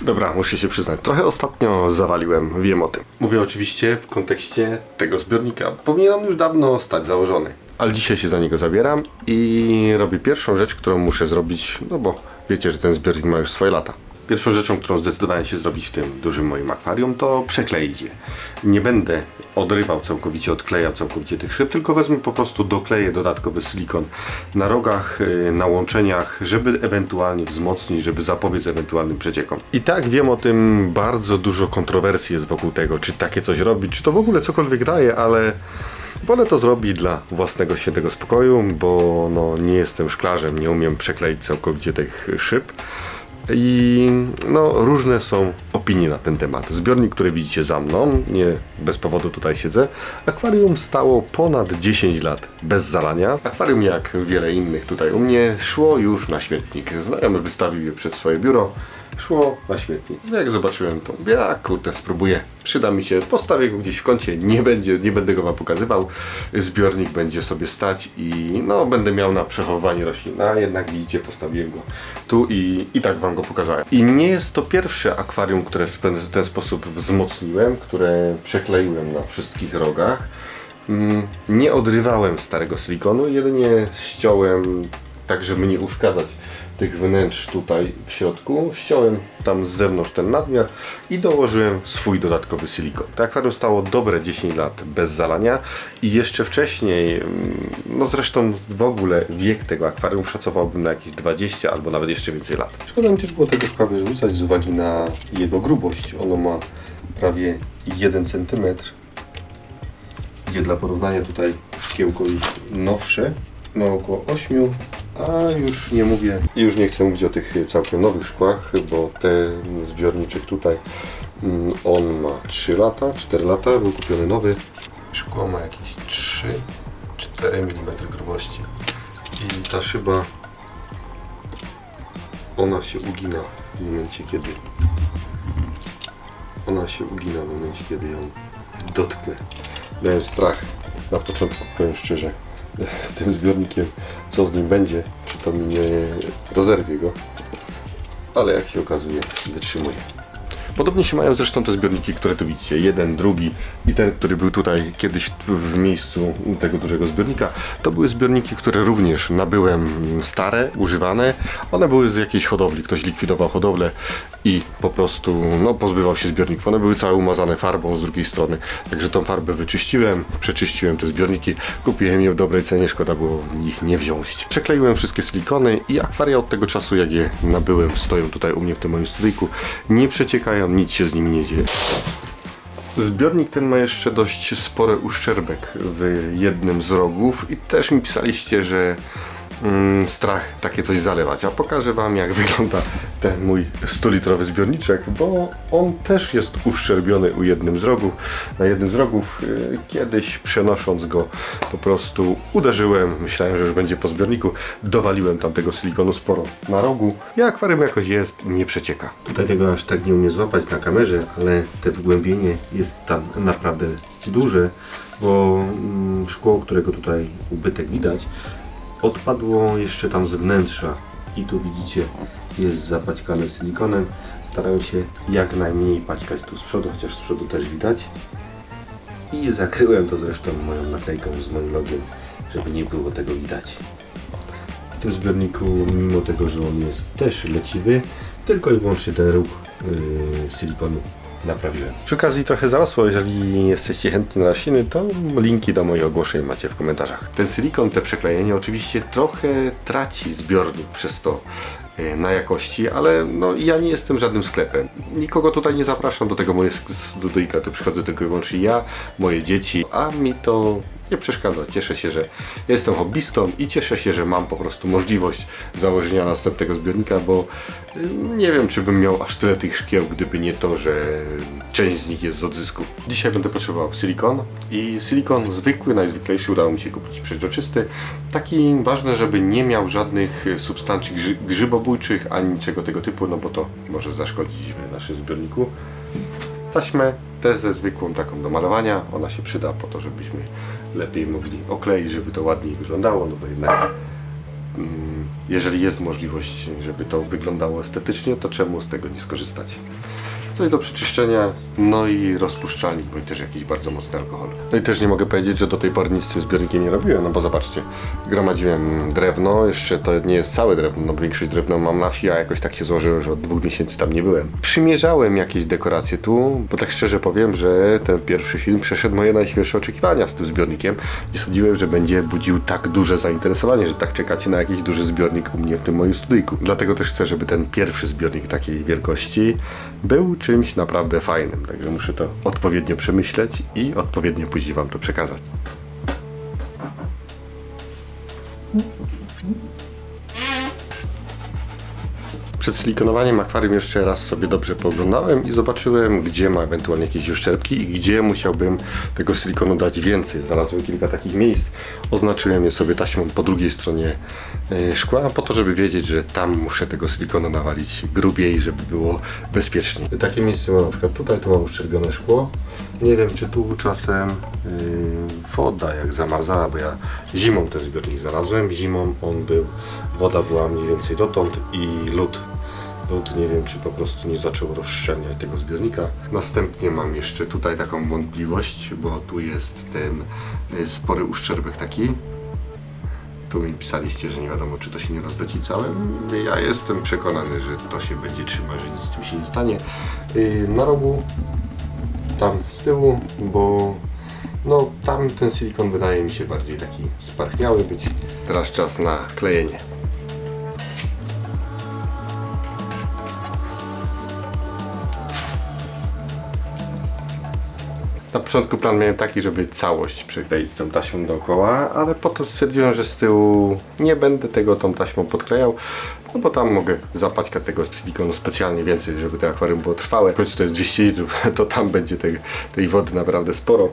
Dobra, muszę się przyznać, trochę ostatnio zawaliłem, wiem o tym. Mówię oczywiście w kontekście tego zbiornika. Powinien on już dawno stać założony. Ale dzisiaj się za niego zabieram i robię pierwszą rzecz, którą muszę zrobić, no bo wiecie, że ten zbiornik ma już swoje lata. Pierwszą rzeczą, którą zdecydowałem się zrobić w tym dużym moim akwarium, to przekleić je. Nie będę odrywał całkowicie, odklejał całkowicie tych szyb, tylko wezmę po prostu, dokleję dodatkowy silikon na rogach, na łączeniach, żeby ewentualnie wzmocnić, żeby zapobiec ewentualnym przeciekom. I tak wiem o tym, bardzo dużo kontrowersji jest wokół tego, czy takie coś robić, czy to w ogóle cokolwiek daje, ale wolę to zrobić dla własnego świętego spokoju, bo no, nie jestem szklarzem, nie umiem przekleić całkowicie tych szyb. I no, różne są opinie na ten temat. Zbiornik, który widzicie za mną, nie bez powodu tutaj siedzę, akwarium stało ponad 10 lat bez zalania. Akwarium, jak wiele innych tutaj u mnie, szło już na śmietnik. Znajomy wystawił je przed swoje biuro, szło na śmietnik. Jak zobaczyłem to, mówię, a kurde, spróbuję, przyda mi się, postawię go gdzieś w kącie, nie będę go wam pokazywał, zbiornik będzie sobie stać i no, będę miał na przechowywanie roślin, a jednak widzicie, postawiłem go tu i tak wam go pokazałem. I nie jest to pierwsze akwarium, które w ten sposób wzmocniłem, które przekleiłem na wszystkich rogach. Nie odrywałem starego silikonu, jedynie ściąłem, tak żeby nie uszkadzać tych wnętrz tutaj w środku, ściąłem tam z zewnątrz ten nadmiar i dołożyłem swój dodatkowy silikon. To akwarium stało dobre 10 lat bez zalania i jeszcze wcześniej, no zresztą w ogóle wiek tego akwarium szacowałbym na jakieś 20 albo nawet jeszcze więcej lat. Szkoda mi też było tego szkła wyrzucać z uwagi na jego grubość. Ono ma prawie 1 cm. Gdzie dla porównania tutaj szkiełko już nowsze ma około 8, a już nie mówię, już nie chcę mówić o tych całkiem nowych szkłach, bo ten zbiorniczek tutaj, on ma 3 lata, 4 lata, był kupiony nowy. Szkło ma jakieś 3-4 mm grubości i ta szyba, ona się ugina w momencie kiedy ją dotknę. Miałem strach na początku, powiem szczerze, z tym zbiornikiem, co z nim będzie, czy to mi nie rozerwie go, ale jak się okazuje, wytrzymuje. Podobnie się mają zresztą te zbiorniki, które tu widzicie, jeden, drugi i ten, który był tutaj kiedyś w miejscu tego dużego zbiornika. To były zbiorniki, które również nabyłem stare, używane. One były z jakiejś hodowli, ktoś likwidował hodowlę i po prostu no, pozbywał się zbiorników. One były całe umazane farbą z drugiej strony, także tą farbę wyczyściłem, przeczyściłem te zbiorniki, kupiłem je w dobrej cenie, szkoda było ich nie wziąć. Przekleiłem wszystkie silikony i akwaria od tego czasu, jak je nabyłem, stoją tutaj u mnie w tym moim studyjku, nie przeciekają, nic się z nimi nie dzieje. Zbiornik ten ma jeszcze dość spory uszczerbek w jednym z rogów i też mi pisaliście, że strach takie coś zalewać, a pokażę wam, jak wygląda ten mój 100-litrowy zbiorniczek, bo on też jest uszczerbiony u jednym z rogów. Na jednym z rogów kiedyś przenosząc go po prostu uderzyłem, myślałem, że już będzie po zbiorniku, dowaliłem tam tego silikonu sporo na rogu i akwarium jakoś jest, nie przecieka. Tutaj tego aż tak nie umiem złapać na kamerze, ale te wgłębienie jest tam naprawdę duże, bo szkło, którego tutaj ubytek widać, odpadło jeszcze tam z wnętrza i tu widzicie, jest zapaćkane silikonem. Starałem się jak najmniej paćkać tu z przodu, chociaż z przodu też widać. I zakryłem to zresztą moją naklejką z moim logiem, żeby nie było tego widać. W tym zbiorniku, mimo tego, że on jest też leciwy, tylko i wyłącznie ten róg silikonu naprawiłem. Przy okazji trochę zarosło, jeżeli jesteście chętni na rośliny, to linki do moich ogłoszeń macie w komentarzach. Ten silikon, te przeklejenie oczywiście trochę traci zbiornik przez to na jakości, ale no ja nie jestem żadnym sklepem. Nikogo tutaj nie zapraszam do tego mojego studyjka, tu przychodzę tylko i wyłącznie ja, moje dzieci, a mi to nie przeszkadza. Cieszę się, że jestem hobbystą i cieszę się, że mam po prostu możliwość założenia następnego zbiornika, bo nie wiem, czy bym miał aż tyle tych szkieł, gdyby nie to, że część z nich jest z odzysku. Dzisiaj będę potrzebował silikon i silikon zwykły, najzwyklejszy, udało mi się kupić przeźroczysty. Taki ważny, żeby nie miał żadnych substancji grzybobójczych ani niczego tego typu, no bo to może zaszkodzić w naszym zbiorniku. Taśmę, tę ze zwykłą taką do malowania, ona się przyda po to, żebyśmy lepiej mogli okleić, żeby to ładniej wyglądało, no bo jednak jeżeli jest możliwość, żeby to wyglądało estetycznie, to czemu z tego nie skorzystać? Coś do przeczyszczenia, no i rozpuszczalnik, bo i też jakiś bardzo mocny alkohol. No i też nie mogę powiedzieć, że do tej pory nic z tym zbiornikiem nie robiłem, no bo zobaczcie, gromadziłem drewno, jeszcze to nie jest całe drewno, no bo większość drewna mam na wsi, a jakoś tak się złożyło, że od 2 miesięcy tam nie byłem. Przymierzałem jakieś dekoracje tu, bo tak szczerze powiem, że ten pierwszy film przeszedł moje najśmielsze oczekiwania z tym zbiornikiem. Nie sądziłem, że będzie budził tak duże zainteresowanie, że tak czekacie na jakiś duży zbiornik u mnie w tym moim studyjku. Dlatego też chcę, żeby ten pierwszy zbiornik takiej wielkości był czymś naprawdę fajnym, także muszę to odpowiednio przemyśleć i odpowiednio później Wam to przekazać. Przed silikonowaniem akwarium jeszcze raz sobie dobrze pooglądałem i zobaczyłem, gdzie ma ewentualnie jakieś uszczerbki i gdzie musiałbym tego silikonu dać więcej. Znalazłem kilka takich miejsc, oznaczyłem je sobie taśmą po drugiej stronie szkła, po to, żeby wiedzieć, że tam muszę tego silikonu nawalić grubiej, żeby było bezpiecznie. Takie miejsce mam na przykład tutaj, tu mam uszczerbione szkło. Nie wiem, czy tu czasem woda jak zamarzała, bo ja zimą ten zbiornik znalazłem. Zimą on był, woda była mniej więcej dotąd i lód, nie wiem, czy po prostu nie zaczął rozszczelniać tego zbiornika. Następnie mam jeszcze tutaj taką wątpliwość, bo tu jest ten spory uszczerbek taki. Tu mi pisaliście, że nie wiadomo, czy to się nie rozleci całe. Ja jestem przekonany, że to się będzie trzymać, że nic z tym się nie stanie. Na rogu, tam z tyłu, bo no tam ten silikon wydaje mi się bardziej taki sparchniały być. Teraz czas na klejenie. Na początku plan miałem taki, żeby całość przykleić tą taśmą dookoła, ale potem stwierdziłem, że z tyłu nie będę tego tą taśmą podklejał, no bo tam mogę zapaćkać tego silikonu specjalnie więcej, żeby to akwarium było trwałe. W końcu to jest 200 litrów, to tam będzie tej wody naprawdę sporo.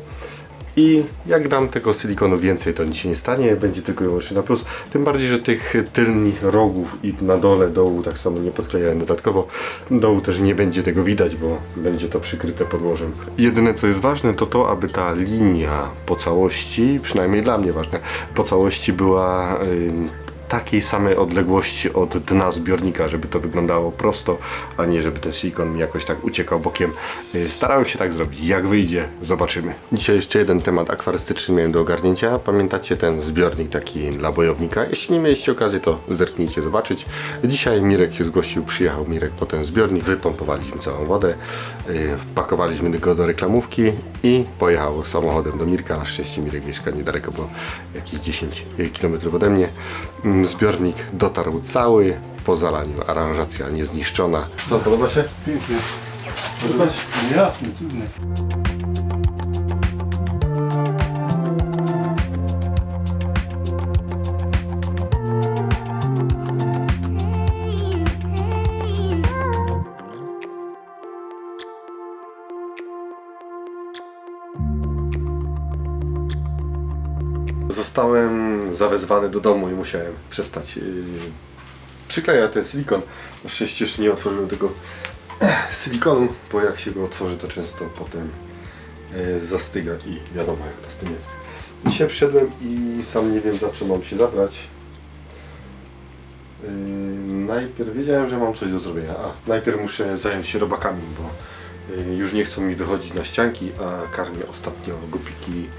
I jak dam tego silikonu więcej, to nic się nie stanie, będzie tylko i wyłącznie na plus. Tym bardziej, że tych tylnych rogów i na dole, dołu tak samo nie podklejałem. Dodatkowo dołu też nie będzie tego widać, bo będzie to przykryte podłożem. Jedyne co jest ważne, to to, aby ta linia po całości, przynajmniej dla mnie ważne, po całości była takiej samej odległości od dna zbiornika, żeby to wyglądało prosto, a nie żeby ten silikon mi jakoś tak uciekał bokiem. Starałem się tak zrobić. Jak wyjdzie, zobaczymy. Dzisiaj jeszcze jeden temat akwarystyczny miałem do ogarnięcia. Pamiętacie ten zbiornik taki dla bojownika? Jeśli nie mieliście okazji, to zerknijcie zobaczyć. Dzisiaj Mirek się zgłosił, przyjechał Mirek po ten zbiornik, wypompowaliśmy całą wodę, wpakowaliśmy go do reklamówki i pojechał samochodem do Mirka. Na szczęście Mirek mieszka niedaleko, bo jakieś 10 km ode mnie. Zbiornik dotarł cały, po zalaniu aranżacja niezniszczona. Co, podoba się? Pięknie. Podoba się? Jasne, cudne. Zostałem zawezwany do domu i musiałem przestać przyklejać ten silikon. Na szczęście jeszcze nie otworzyłem tego silikonu, bo jak się go otworzy, to często potem zastyga i wiadomo jak to z tym jest. Dzisiaj przyszedłem i sam nie wiem, za co mam się zabrać. Najpierw wiedziałem, że mam coś do zrobienia. Najpierw muszę zająć się robakami, bo już nie chcą mi wychodzić na ścianki, a karmię ostatnio gupiki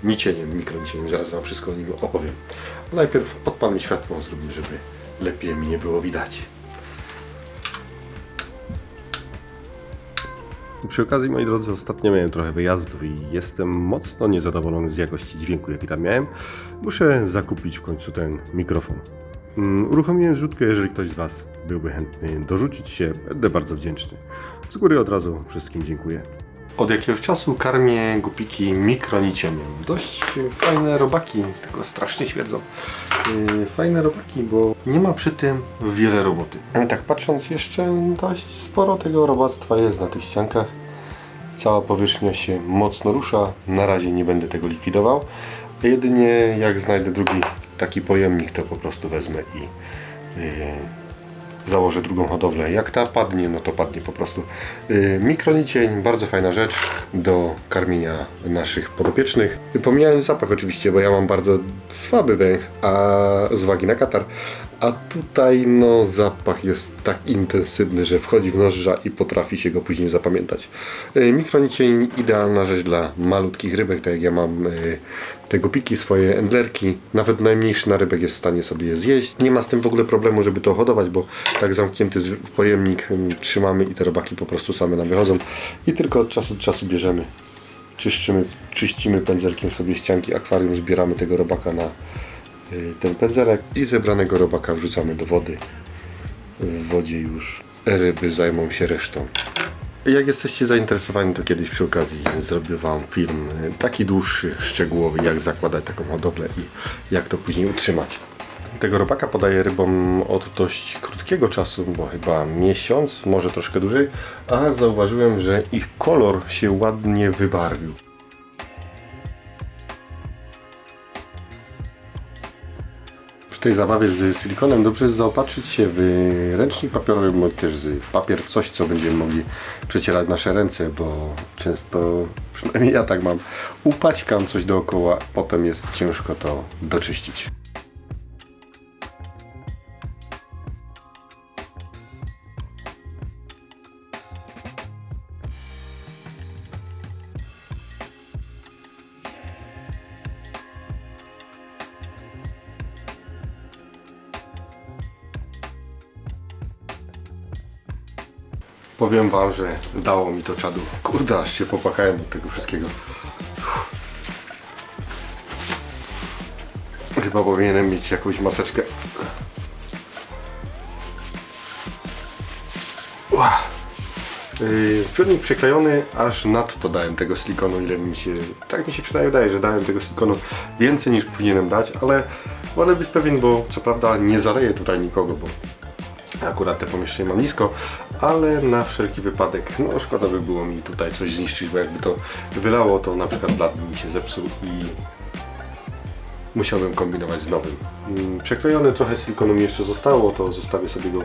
nicieniem, mikronicieniem. Zaraz Wam wszystko o nim opowiem. Najpierw odpalmy światło, zrobimy, żeby lepiej mi nie było widać. Przy okazji, moi drodzy, ostatnio miałem trochę wyjazdów i jestem mocno niezadowolony z jakości dźwięku, jaki tam miałem. Muszę zakupić w końcu ten mikrofon. Uruchomiłem zrzutkę, jeżeli ktoś z Was byłby chętny dorzucić się, będę bardzo wdzięczny. Z góry od razu wszystkim dziękuję. Od jakiegoś czasu karmię gupiki mikronicieniem. Dość fajne robaki, tylko strasznie śmierdzą. Fajne robaki, bo nie ma przy tym wiele roboty. Ale tak patrząc, jeszcze dość sporo tego robactwa jest na tych ściankach. Cała powierzchnia się mocno rusza. Na razie nie będę tego likwidował. Jedynie jak znajdę drugi taki pojemnik, to po prostu wezmę i założę drugą hodowlę. Jak ta padnie, no to padnie po prostu. Mikronicień, bardzo fajna rzecz do karmienia naszych podopiecznych. Pomijając zapach oczywiście, bo ja mam bardzo słaby węch, a z uwagi na katar. A tutaj no zapach jest tak intensywny, że wchodzi w nozdrza i potrafi się go później zapamiętać. Mikronicień idealna rzecz dla malutkich rybek, tak jak ja mam te gupiki, swoje endlerki. Nawet najmniejszy narybek jest w stanie sobie je zjeść. Nie ma z tym w ogóle problemu, żeby to hodować, bo tak zamknięty pojemnik trzymamy i te robaki po prostu same nam wychodzą. I tylko od czasu bierzemy, czyścimy pędzelkiem sobie ścianki akwarium, zbieramy tego robaka na ten pędzelek i zebranego robaka wrzucamy do wody. W wodzie już ryby zajmą się resztą. Jak jesteście zainteresowani, to kiedyś przy okazji zrobię Wam film taki dłuższy, szczegółowy, jak zakładać taką hodowlę i jak to później utrzymać. Tego robaka podaję rybom od dość krótkiego czasu, bo chyba miesiąc, może troszkę dłużej, a zauważyłem, że ich kolor się ładnie wybarwił. W tej zabawie z silikonem dobrze jest zaopatrzyć się w ręcznik papierowy, bądź też z papier, w coś, co będziemy mogli przecierać nasze ręce, bo często, przynajmniej ja tak mam, upaćkam coś dookoła, potem jest ciężko to doczyścić. Powiem Wam, że dało mi to czadu. Kurde, aż się popłakałem od tego wszystkiego. Chyba powinienem mieć jakąś maseczkę. Zbiornik przyklejony, aż nadto dałem tego silikonu, ile mi się... Tak mi się przynajmniej wydaje, że dałem tego silikonu więcej niż powinienem dać, ale wolę być pewien, bo co prawda nie zaleję tutaj nikogo, bo akurat te pomieszczenie mam nisko, ale na wszelki wypadek, no szkoda by było mi tutaj coś zniszczyć, bo jakby to wylało, to na przykład blat mi się zepsuł i musiałbym kombinować z nowym. Przeklejony trochę silikonu mi jeszcze zostało, to zostawię sobie go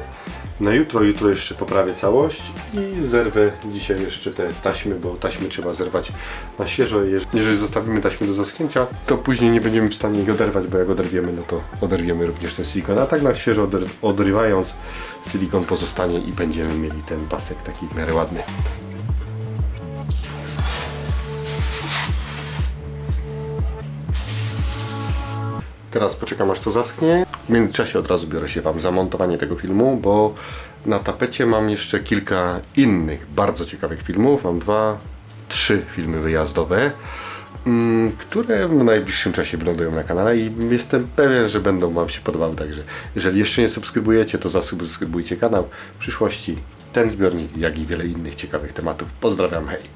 na jutro. Jutro jeszcze poprawię całość i zerwę dzisiaj jeszcze te taśmy, bo taśmy trzeba zerwać na świeżo. Jeżeli zostawimy taśmy do zaschnięcia, to później nie będziemy w stanie ich oderwać, bo jak oderwiemy, no to oderwiemy również ten silikon. A tak na świeżo odrywając, silikon pozostanie i będziemy mieli ten pasek taki w miarę ładny. Teraz poczekam, aż to zaschnie. W międzyczasie od razu biorę się Wam za montowanie tego filmu, bo na tapecie mam jeszcze kilka innych bardzo ciekawych filmów. Mam 3 filmy wyjazdowe, które w najbliższym czasie wylądują na kanale i jestem pewien, że będą Wam się podobały. Także jeżeli jeszcze nie subskrybujecie, to zasubskrybujcie kanał. W przyszłości ten zbiornik, jak i wiele innych ciekawych tematów. Pozdrawiam, hej!